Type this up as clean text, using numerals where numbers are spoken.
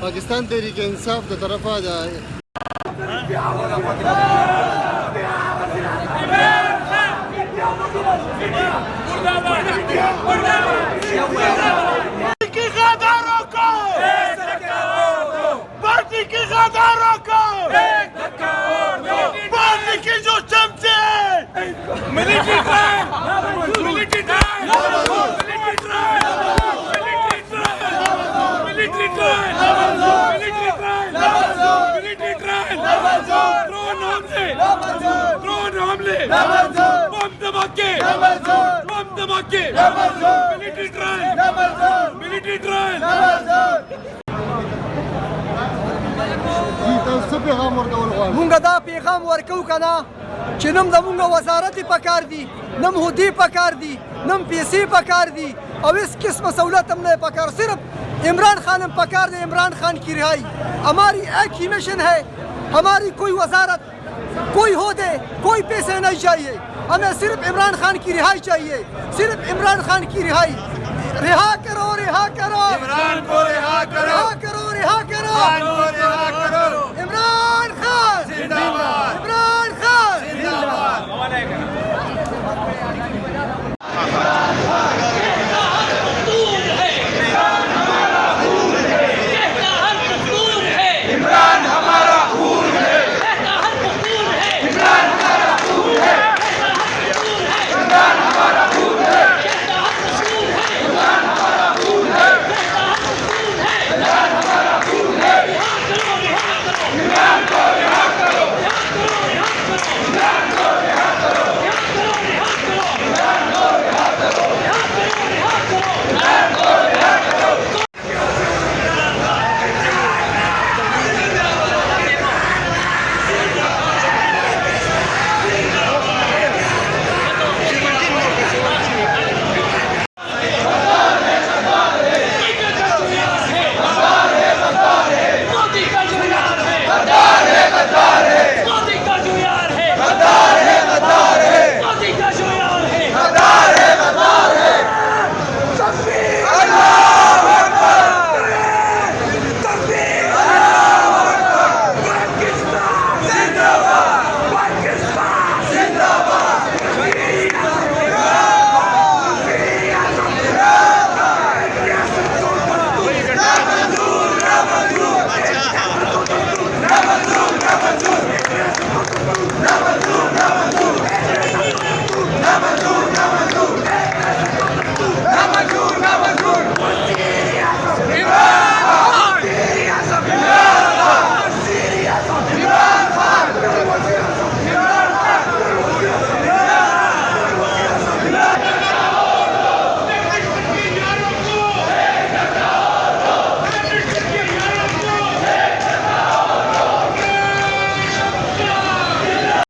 पाकिस्तान तहरीक इंसाफ की तरफ आ जाए। पार्टी के गद्दारों को पार्टी के जो चमचे military trial military trial military trial military trial military trial military trial drone हमले बम धमाके मिलिट्री ट्रायल مونږ دا پیغام ورکو کنه چې نم د مونږ وزارت پکار دي نم هدي پکار دي نم پیسې پکار دي او اس قسم سہولت ہم نے پکار صرف عمران خان ہم پکار دے عمران خان کی رہائی ہماری ایک ہی مشن ہے ہماری کوئی وزارت کوئی عہدے کوئی پیسے نہیں چاہیے ہمیں صرف عمران خان کی رہائی چاہیے صرف عمران خان کی رہائی رہا کرو عمران کو رہا